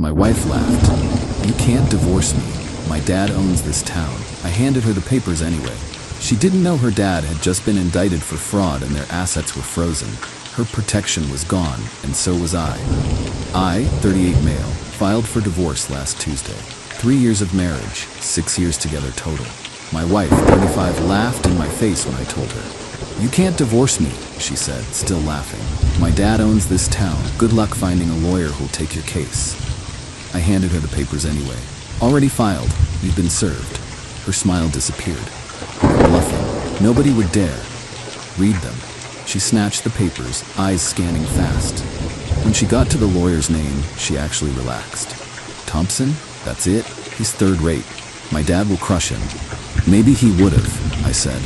My wife laughed. "You can't divorce me. My dad owns this town." I handed her the papers anyway. She didn't know her dad had just been indicted for fraud and their assets were frozen. Her protection was gone, and so was I. I, 38 male, filed for divorce last Tuesday. 3 years of marriage, 6 years together total. My wife, 35, laughed in my face when I told her. "You can't divorce me," she said, still laughing. "My dad owns this town. Good luck finding a lawyer who'll take your case." I handed her the papers anyway. "Already filed. You've been served." Her smile disappeared. "You're bluffing. Nobody would dare." "Read them." She snatched the papers, eyes scanning fast. When she got to the lawyer's name, she actually relaxed. "Thompson? That's it? He's third rate. My dad will crush him." "Maybe he would've," I said.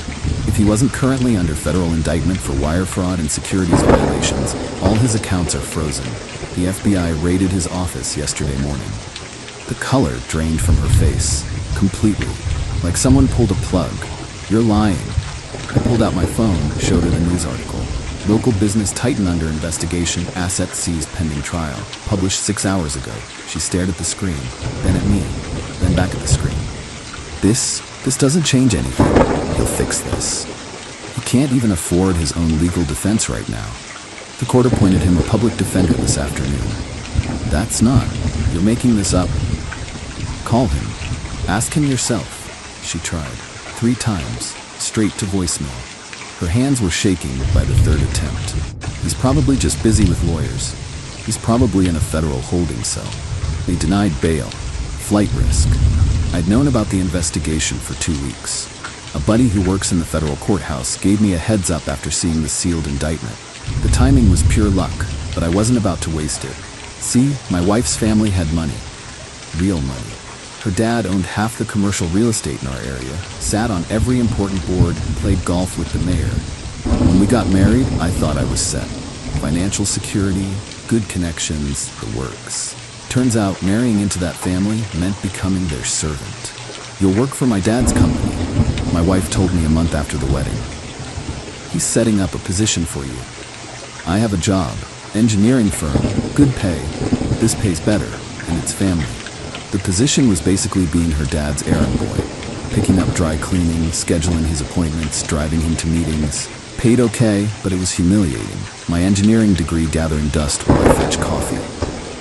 "If he wasn't currently under federal indictment for wire fraud and securities violations, all his accounts are frozen." The FBI raided his office yesterday morning. The color drained from her face, completely, like someone pulled a plug. "You're lying." I pulled out my phone, showed her the news article. "Local business titan under investigation, assets seized pending trial." Published 6 hours ago. She stared at the screen, then at me, then back at the screen. This doesn't change anything. He'll fix this. He can't even afford his own legal defense right now. The court appointed him a public defender this afternoon. "That's not. You're making this up." "Call him. Ask him yourself." She tried. 3 times, straight to voicemail. Her hands were shaking by the 3rd attempt. "He's probably just busy with lawyers. He's probably in a federal holding cell. They denied bail. Flight risk." I'd known about the investigation for 2 weeks. A buddy who works in the federal courthouse gave me a heads up after seeing the sealed indictment. The timing was pure luck, but I wasn't about to waste it. See, my wife's family had money. Real money. Her dad owned half the commercial real estate in our area, sat on every important board, played golf with the mayor. When we got married, I thought I was set. Financial security, good connections, the works. Turns out marrying into that family meant becoming their servant. "You'll work for my dad's company," my wife told me a month after the wedding. "He's setting up a position for you." "I have a job, engineering firm, good pay. This pays better, and it's family." The position was basically being her dad's errand boy, picking up dry cleaning, scheduling his appointments, driving him to meetings. Paid okay, but it was humiliating. My engineering degree gathering dust while I fetch coffee.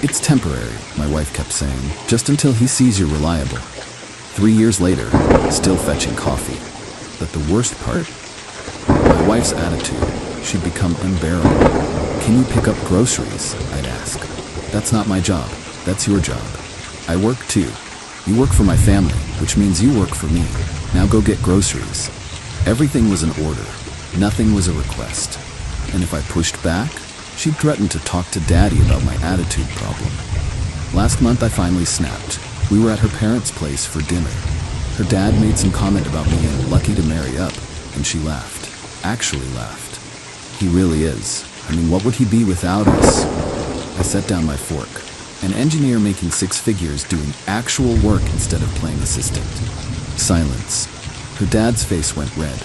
"It's temporary," my wife kept saying, "just until he sees you're reliable." 3 years later, still fetching coffee. But the worst part? My wife's attitude. She'd become unbearable. "Can you pick up groceries?" I'd ask. "That's not my job. That's your job." "I work too. You work for my family, which means you work for me. Now go get groceries." Everything was an order. Nothing was a request. And if I pushed back, she'd threaten to talk to Daddy about my attitude problem. Last month I finally snapped. We were at her parents' place for dinner. Her dad made some comment about me being lucky to marry up, and she laughed. Actually laughed. "He really is. I mean, what would he be without us?" I set down my fork. An engineer making 6 figures doing actual work instead of playing assistant. Silence. Her dad's face went red.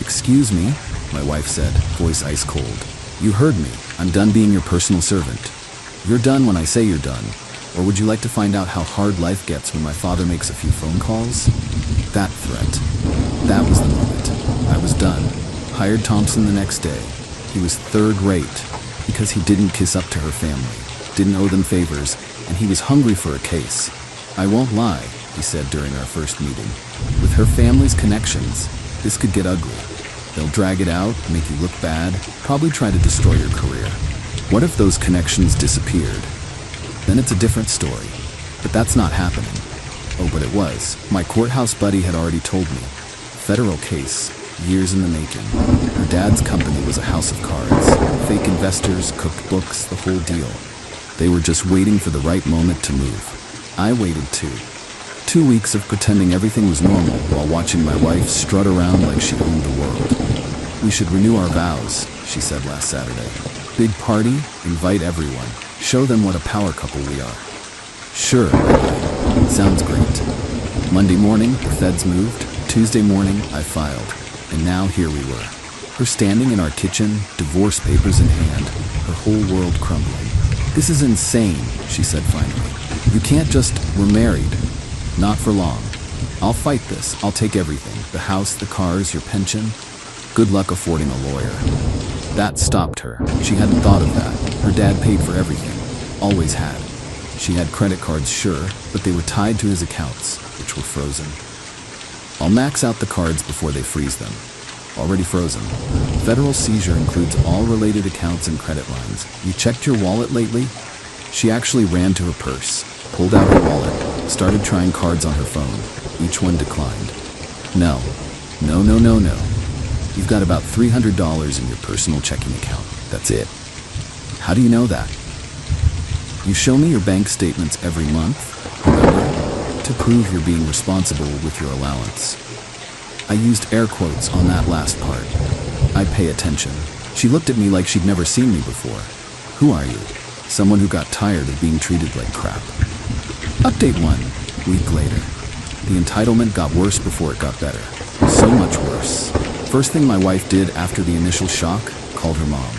"Excuse me," my wife said, voice ice cold. "You heard me. I'm done being your personal servant. You're done when I say you're done. Or would you like to find out how hard life gets when my father makes a few phone calls?" That threat. That was the moment. I was done. Hired Thompson the next day. He was third rate because he didn't kiss up to her family, didn't owe them favors, and he was hungry for a case. "I won't lie," he said during our first meeting. "With her family's connections, this could get ugly. They'll drag it out, make you look bad, probably try to destroy your career. What if those connections disappeared? Then it's a different story. But that's not happening." Oh, but it was. My courthouse buddy had already told me. Federal case, years in the making. Her dad's company was a house of cards. Fake investors, cooked books, the whole deal. They were just waiting for the right moment to move. I waited too. 2 weeks of pretending everything was normal while watching my wife strut around like she owned the world. "We should renew our vows," she said last Saturday. "Big party, invite everyone. Show them what a power couple we are." "Sure," sounds great. Monday morning, the feds moved. Tuesday morning, I filed. And now here we were. Her standing in our kitchen, divorce papers in hand, her whole world crumbling. "This is insane," she said finally. You can't just, we're married. Not for long. I'll fight this. I'll take everything. The house, the cars, your pension. Good luck affording a lawyer. That stopped her. She hadn't thought of that. Her dad paid for everything. Always had. She had credit cards, sure, but they were tied to his accounts, which were frozen. I'll max out the cards before they freeze them. Already frozen. Federal seizure includes all related accounts and credit lines. You checked your wallet lately? She actually ran to her purse, pulled out her wallet, started trying cards on her phone. Each one declined. No. No, no, no, no. You've got about $300 in your personal checking account. That's it. How do you know that? You show me your bank statements every month, remember? To prove you're being responsible with your allowance. I used air quotes on that last part. I pay attention. She looked at me like she'd never seen me before. Who are you? Someone who got tired of being treated like crap. Update 1. Week later. The entitlement got worse before it got better. So much worse. First thing my wife did after the initial shock, called her mom.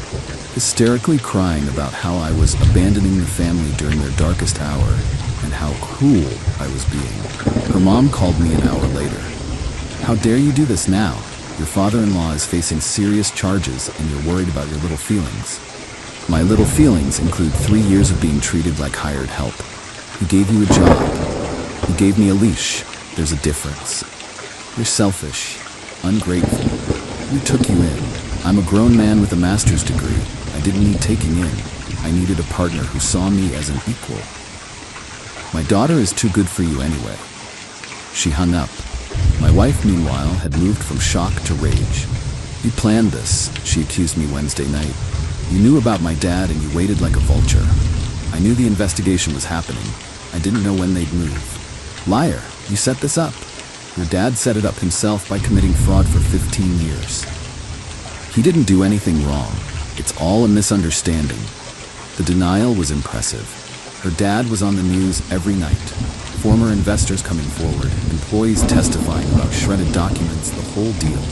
Hysterically crying about how I was abandoning the family during their darkest hour and how cruel I was being. Her mom called me an hour later. How dare you do this now? Your father-in-law is facing serious charges and you're worried about your little feelings. My little feelings include 3 years of being treated like hired help. He gave you a job. He gave me a leash. There's a difference. You're selfish, ungrateful. We took you in. I'm a grown man with a master's degree. I didn't need taking in. I needed a partner who saw me as an equal. My daughter is too good for you anyway. She hung up. My wife, meanwhile, had moved from shock to rage. You planned this, she accused me Wednesday night. You knew about my dad and you waited like a vulture. I knew the investigation was happening. I didn't know when they'd move. Liar, you set this up. Your dad set it up himself by committing fraud for 15 years. He didn't do anything wrong. It's all a misunderstanding. The denial was impressive. Her dad was on the news every night. Former investors coming forward, employees testifying about shredded documents, the whole deal.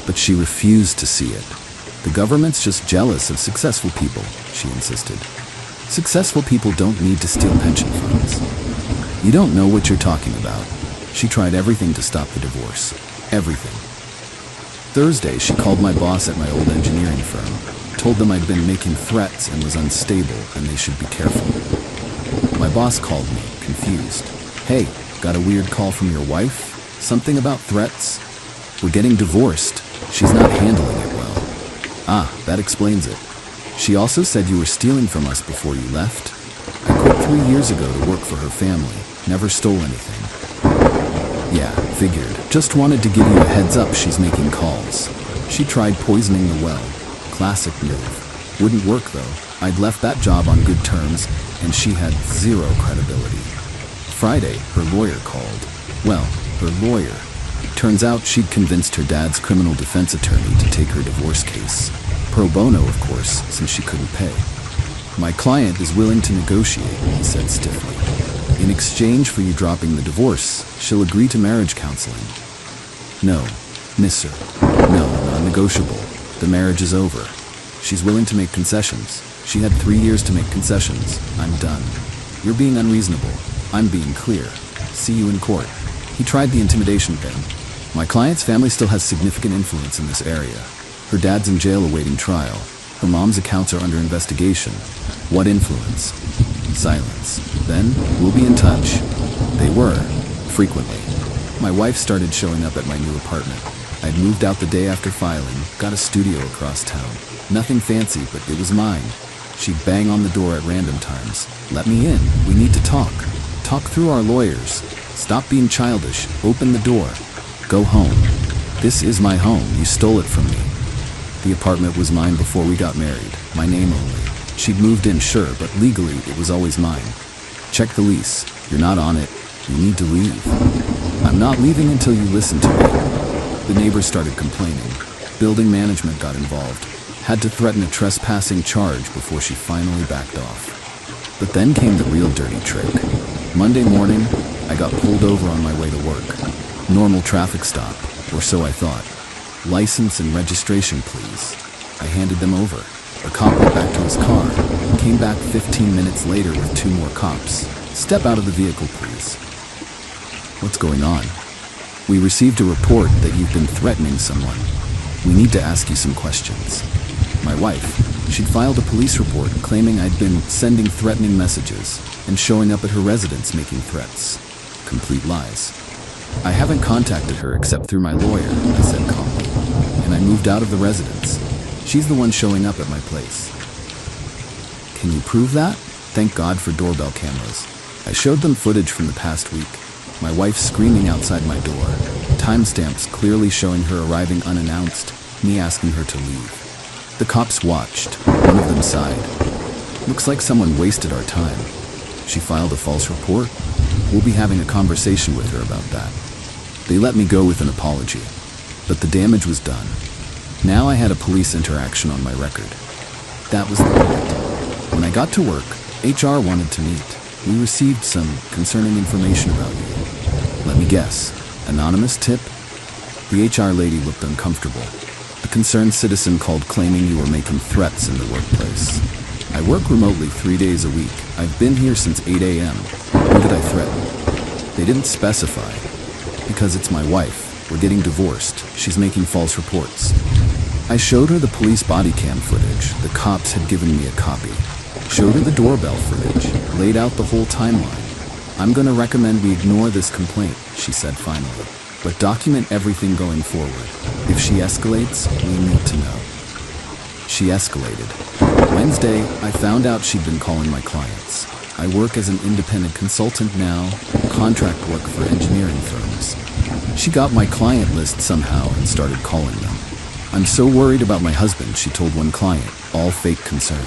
But she refused to see it. The government's just jealous of successful people, she insisted. Successful people don't need to steal pension funds. You don't know what you're talking about. She tried everything to stop the divorce. Everything. Thursday, she called my boss at my old engineering firm, told them I'd been making threats and was unstable and they should be careful. My boss called me, confused. Hey, got a weird call from your wife? Something about threats? We're getting divorced. She's not handling it well. Ah, that explains it. She also said you were stealing from us before you left. I quit 3 years ago to work for her family. Never stole anything. Yeah, figured. Just wanted to give you a heads up she's making calls. She tried poisoning the well. Classic move. Wouldn't work though. I'd left that job on good terms and she had zero credibility. Friday, her lawyer called. Well, her lawyer. Turns out she'd convinced her dad's criminal defense attorney to take her divorce case. Pro bono, of course, since she couldn't pay. My client is willing to negotiate, he said stiffly. In exchange for you dropping the divorce, she'll agree to marriage counseling. No, miss her. No, non-negotiable. The marriage is over. She's willing to make concessions. She had 3 years to make concessions. I'm done. You're being unreasonable. I'm being clear. See you in court. He tried the intimidation thing. My client's family still has significant influence in this area. Her dad's in jail awaiting trial. Her mom's accounts are under investigation. What influence? Silence. Then, we'll be in touch. They were, frequently. My wife started showing up at my new apartment. I'd moved out the day after filing, got a studio across town. Nothing fancy, but it was mine. She'd bang on the door at random times. Let me in. We need to talk. Talk through our lawyers. Stop being childish. Open the door. Go home. This is my home. You stole it from me. The apartment was mine before we got married. My name only. She'd moved in, sure, but legally it was always mine. Check the lease. You're not on it. You need to leave. I'm not leaving until you listen to me. The neighbors started complaining. Building management got involved. Had to threaten a trespassing charge before she finally backed off. But then came the real dirty trick. Monday morning, I got pulled over on my way to work. Normal traffic stop, or so I thought. License and registration, please. I handed them over. The cop went back to his car, came back 15 minutes later with 2 more cops. Step out of the vehicle, please. What's going on? We received a report that you've been threatening someone. We need to ask you some questions. My wife, she'd filed a police report claiming I'd been sending threatening messages and showing up at her residence making threats. Complete lies. I haven't contacted her except through my lawyer, I said calmly, and I moved out of the residence. She's the one showing up at my place. Can you prove that? Thank God for doorbell cameras. I showed them footage from the past week. My wife screaming outside my door, timestamps clearly showing her arriving unannounced, me asking her to leave. The cops watched. One of them sighed. Looks like someone wasted our time. She filed a false report. We'll be having a conversation with her about that. They let me go with an apology, but the damage was done. Now I had a police interaction on my record. That was the point. When I got to work, HR wanted to meet. We received some concerning information about you. Let me guess. Anonymous tip? The HR lady looked uncomfortable. A concerned citizen called claiming you were making threats in the workplace. I work remotely 3 days a week. I've been here since 8 a.m. Who did I threaten? They didn't specify. Because it's my wife. We're getting divorced. She's making false reports. I showed her the police body cam footage. The cops had given me a copy. Showed her the doorbell footage. Laid out the whole timeline. I'm gonna recommend we ignore this complaint, she said finally. But document everything going forward. If she escalates, we need to know. She escalated. Wednesday, I found out she'd been calling my clients. I work as an independent consultant now, contract work for engineering firms. She got my client list somehow and started calling them. I'm so worried about my husband, she told one client, all fake concern.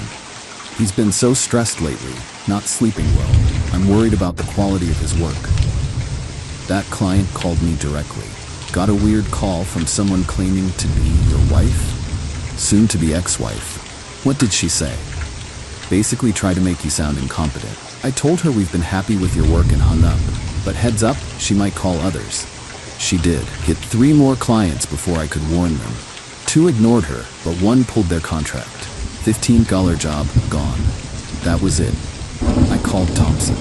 He's been so stressed lately, not sleeping well. I'm worried about the quality of his work. That client called me directly. Got a weird call from someone claiming to be your wife? Soon to be ex-wife. What did she say? Basically try to make you sound incompetent. I told her we've been happy with your work and hung up. But heads up, she might call others. She did. Hit 3 more clients before I could warn them. 2 ignored her, but 1 pulled their contract. $15 job, gone. That was it. I called Thompson.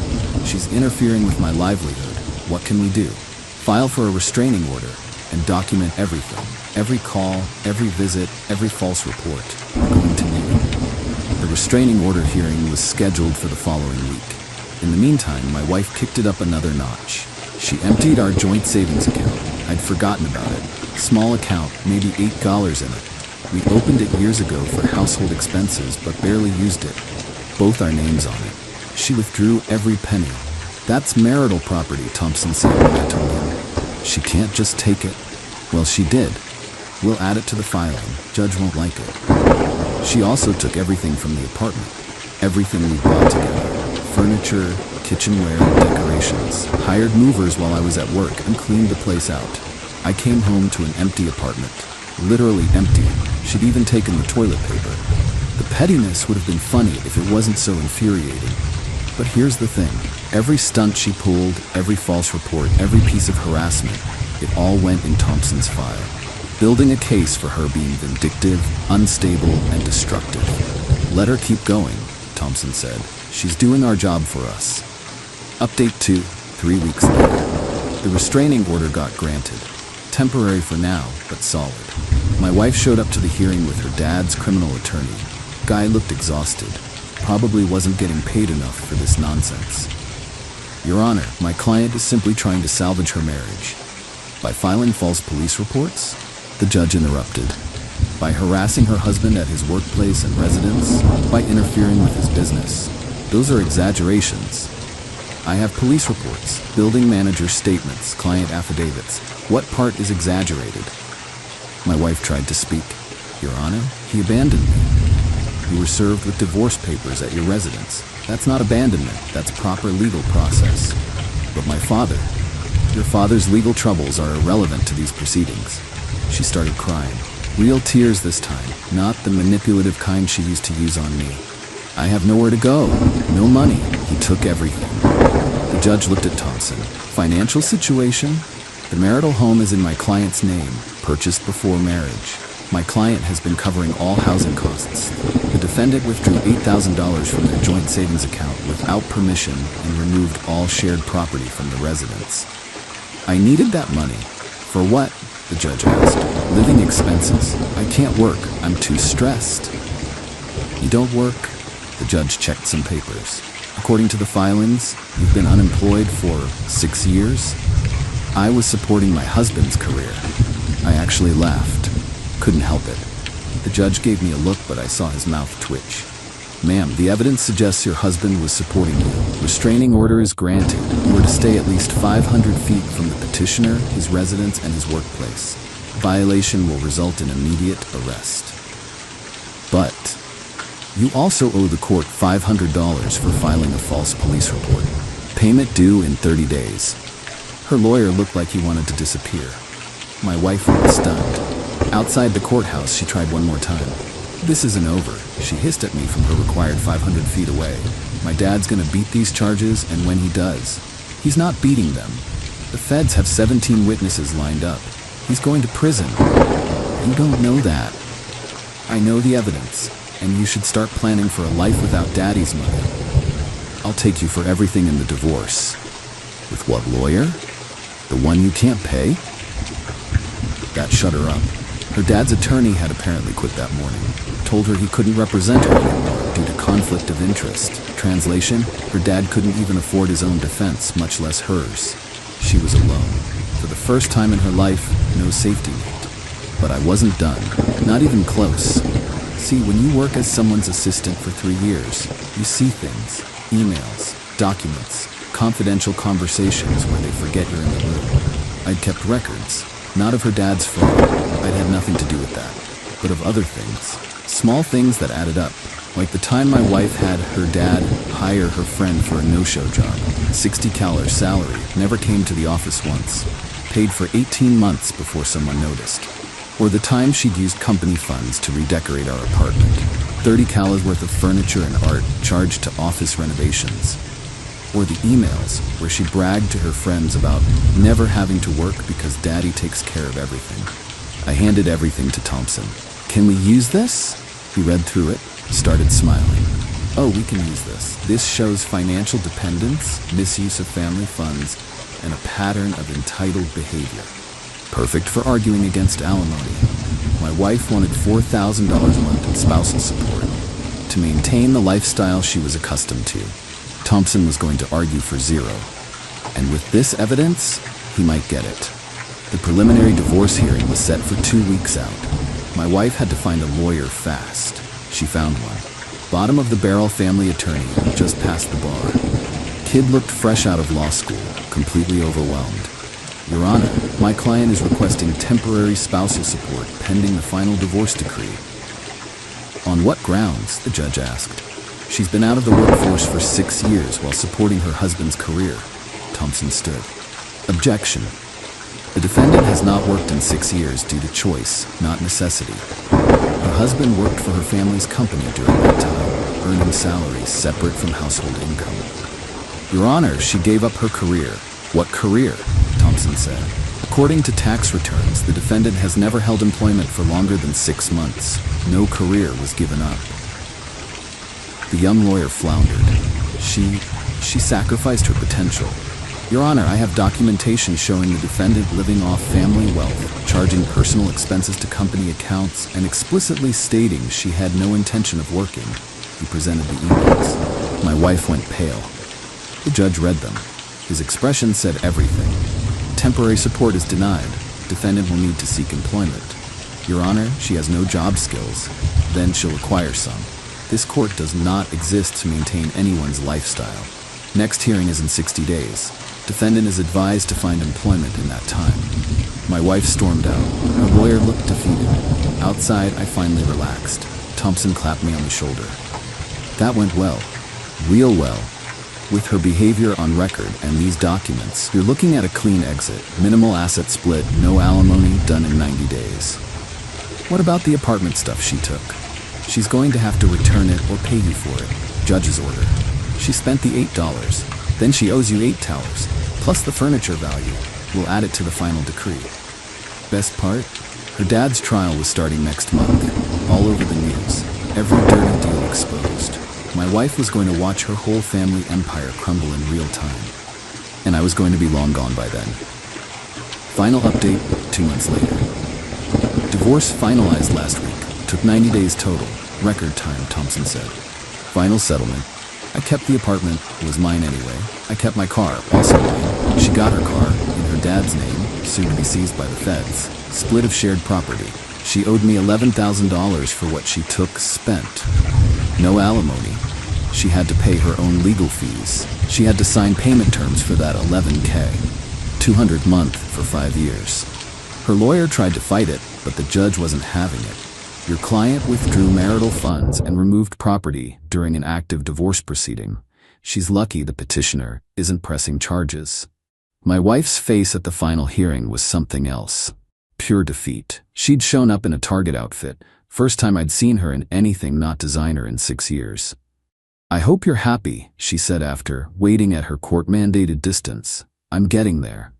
She's interfering with my livelihood. What can we do? File for a restraining order and document everything. Every call, every visit, every false report. We're going to need it. The restraining order hearing was scheduled for the following week. In the meantime, my wife kicked it up another notch. She emptied our joint savings account. I'd forgotten about it. Small account, maybe $8 in it. We opened it years ago for household expenses, but barely used it. Both our names on it. She withdrew every penny. That's marital property, Thompson said when I told him. She can't just take it. Well, she did. We'll add it to the filing. Judge won't like it. She also took everything from the apartment. Everything we bought together. Furniture, kitchenware, decorations. Hired movers while I was at work and cleaned the place out. I came home to an empty apartment. Literally empty. She'd even taken the toilet paper. The pettiness would have been funny if it wasn't so infuriating. But here's the thing. Every stunt she pulled, every false report, every piece of harassment, it all went in Thompson's file. Building a case for her being vindictive, unstable, and destructive. Let her keep going, Thompson said. She's doing our job for us. Update 2, 3 weeks later. The restraining order got granted. Temporary for now, but solid. My wife showed up to the hearing with her dad's criminal attorney. Guy looked exhausted. Probably wasn't getting paid enough for this nonsense. Your Honor, my client is simply trying to salvage her marriage. By filing false police reports? The judge interrupted. By harassing her husband at his workplace and residence? By interfering with his business? Those are exaggerations. I have police reports, building manager statements, client affidavits. What part is exaggerated? My wife tried to speak. Your Honor, he abandoned me. You were served with divorce papers at your residence. That's not abandonment, that's proper legal process. But my father, your father's legal troubles are irrelevant to these proceedings. She started crying. Real tears this time, not the manipulative kind she used to use on me. I have nowhere to go, no money. He took everything. The judge looked at Thompson. Financial situation? The marital home is in my client's name, purchased before marriage. My client has been covering all housing costs. The defendant withdrew $8,000 from their joint savings account without permission and removed all shared property from the residence. I needed that money. For what? The judge asked. Living expenses. I can't work. I'm too stressed. You don't work? The judge checked some papers. According to the filings, you've been unemployed for 6 years? I was supporting my husband's career. I actually laughed. Couldn't help it. The judge gave me a look, but I saw his mouth twitch. Ma'am, the evidence suggests your husband was supporting you. Restraining order is granted. You are to stay at least 500 feet from the petitioner, his residence, and his workplace. Violation will result in immediate arrest. But you also owe the court $500 for filing a false police report. Payment due in 30 days. Her lawyer looked like he wanted to disappear. My wife was stunned. Outside the courthouse, she tried one more time. This isn't over. She hissed at me from her required 500 feet away. My dad's gonna beat these charges, and when he does, he's not beating them. The feds have 17 witnesses lined up. He's going to prison. You don't know that. I know the evidence, and you should start planning for a life without daddy's money. I'll take you for everything in the divorce. With what lawyer? The one you can't pay? That shut her up. Her dad's attorney had apparently quit that morning. Told her he couldn't represent her anymore due to conflict of interest. Translation, her dad couldn't even afford his own defense, much less hers. She was alone. For the first time in her life, no safety net. But I wasn't done. Not even close. See, when you work as someone's assistant for 3 years, you see things, emails, documents, confidential conversations where they forget you're in the room. I'd kept records, not of her dad's fraud. I'd had nothing to do with that, but of other things. Small things that added up, like the time my wife had her dad hire her friend for a no-show job. $60 salary, never came to the office once. Paid for 18 months before someone noticed. Or the time she'd used company funds to redecorate our apartment. $30 worth of furniture and art charged to office renovations. Or the emails where she bragged to her friends about never having to work because daddy takes care of everything. I handed everything to Thompson. Can we use this? He read through it, started smiling. Oh, we can use this. This shows financial dependence, misuse of family funds, and a pattern of entitled behavior. Perfect for arguing against alimony. My wife wanted $4,000 a month in spousal support to maintain the lifestyle she was accustomed to. Thompson was going to argue for zero. And with this evidence, he might get it. The preliminary divorce hearing was set for 2 weeks out. My wife had to find a lawyer fast. She found one. Bottom of the barrel family attorney just passed the bar. Kid looked fresh out of law school, completely overwhelmed. Your Honor, my client is requesting temporary spousal support pending the final divorce decree. On what grounds? The judge asked. She's been out of the workforce for 6 years while supporting her husband's career. Thompson stood. Objection. The defendant has not worked in 6 years due to choice, not necessity. Her husband worked for her family's company during that time, earning salaries separate from household income. Your Honor, she gave up her career. What career? Thompson said. According to tax returns, the defendant has never held employment for longer than 6 months. No career was given up. The young lawyer floundered. She sacrificed her potential. Your Honor, I have documentation showing the defendant living off family wealth, charging personal expenses to company accounts, and explicitly stating she had no intention of working. He presented the emails. My wife went pale. The judge read them. His expression said everything. Temporary support is denied. Defendant will need to seek employment. Your Honor, she has no job skills. Then she'll acquire some. This court does not exist to maintain anyone's lifestyle. Next hearing is in 60 days. Defendant is advised to find employment in that time. My wife stormed out. Her lawyer looked defeated. Outside, I finally relaxed. Thompson clapped me on the shoulder. That went well. Real well. With her behavior on record and these documents, you're looking at a clean exit. Minimal asset split, no alimony, done in 90 days. What about the apartment stuff she took? She's going to have to return it or pay you for it. Judge's order. She spent the $8. Then she owes you $8, plus the furniture value. We'll add it to the final decree. Best part? Her dad's trial was starting next month, all over the news, every dirty deal exposed. My wife was going to watch her whole family empire crumble in real time, and I was going to be long gone by then. Final update, 2 months later. Divorce finalized last week. Took 90 days total. Record time, Thompson said. Final settlement. I kept the apartment. It was mine anyway. I kept my car, also mine. She got her car, in her dad's name, soon to be seized by the feds. Split of shared property. She owed me $11,000 for what she took, spent. No alimony. She had to pay her own legal fees. She had to sign payment terms for that $11K. $200 a month for 5 years. Her lawyer tried to fight it, but the judge wasn't having it. Your client withdrew marital funds and removed property during an active divorce proceeding. She's lucky the petitioner isn't pressing charges. My wife's face at the final hearing was something else. Pure defeat. She'd shown up in a Target outfit, first time I'd seen her in anything not designer in 6 years. I hope you're happy, she said after, waiting at her court-mandated distance. I'm getting there.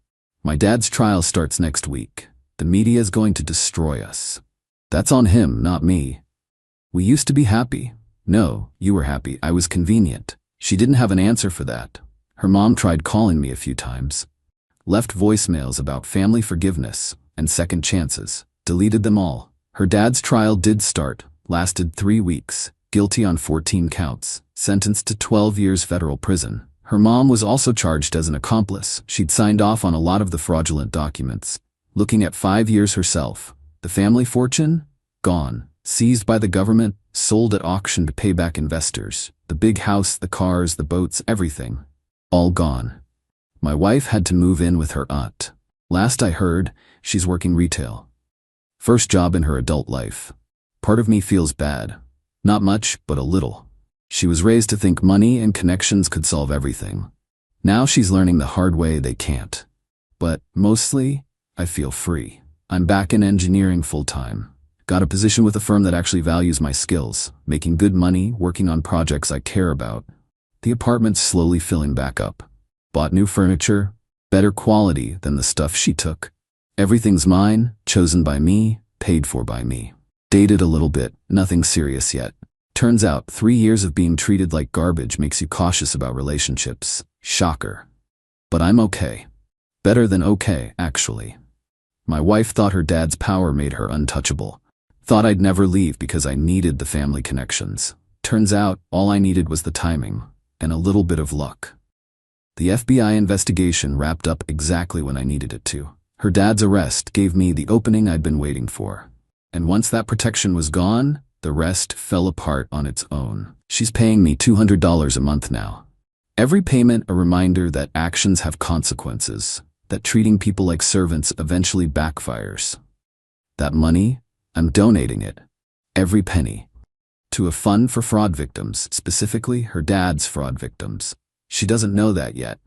My dad's trial starts next week. The media is going to destroy us. That's on him, not me. We used to be happy. No, you were happy. I was convenient. She didn't have an answer for that. Her mom tried calling me a few times. Left voicemails about family forgiveness and second chances. Deleted them all. Her dad's trial did start. Lasted 3 weeks. Guilty on 14 counts. Sentenced to 12 years federal prison. Her mom was also charged as an accomplice. She'd signed off on a lot of the fraudulent documents. Looking at 5 years herself. The family fortune? Gone. Seized by the government, sold at auction to pay back investors. The big house, the cars, the boats, everything. All gone. My wife had to move in with her aunt. Last I heard, she's working retail. First job in her adult life. Part of me feels bad. Not much, but a little. She was raised to think money and connections could solve everything. Now she's learning the hard way they can't. But, mostly, I feel free. I'm back in engineering full-time. Got a position with a firm that actually values my skills, making good money, working on projects I care about. The apartment's slowly filling back up. Bought new furniture, better quality than the stuff she took. Everything's mine, chosen by me, paid for by me. Dated a little bit, nothing serious yet. Turns out 3 years of being treated like garbage makes you cautious about relationships. Shocker. But I'm okay. Better than okay, actually. My wife thought her dad's power made her untouchable. Thought I'd never leave because I needed the family connections. Turns out, all I needed was the timing, and a little bit of luck. The FBI investigation wrapped up exactly when I needed it to. Her dad's arrest gave me the opening I'd been waiting for. And once that protection was gone, the rest fell apart on its own. She's paying me $200 a month now. Every payment a reminder that actions have consequences, that treating people like servants eventually backfires. That money, I'm donating it. Every penny. To a fund for fraud victims, specifically her dad's fraud victims. She doesn't know that yet,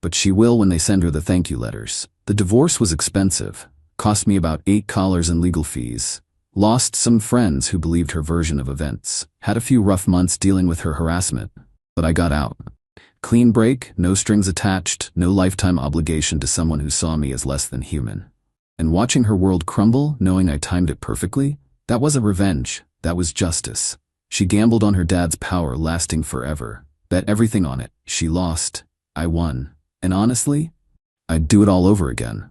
but she will when they send her the thank you letters. The divorce was expensive. Cost me about $8 in legal fees. Lost some friends who believed her version of events. Had a few rough months dealing with her harassment, but I got out. Clean break, no strings attached, no lifetime obligation to someone who saw me as less than human. And watching her world crumble, knowing I timed it perfectly, that wasn't revenge, that was justice. She gambled on her dad's power lasting forever. Bet everything on it. She lost. I won. And honestly, I'd do it all over again.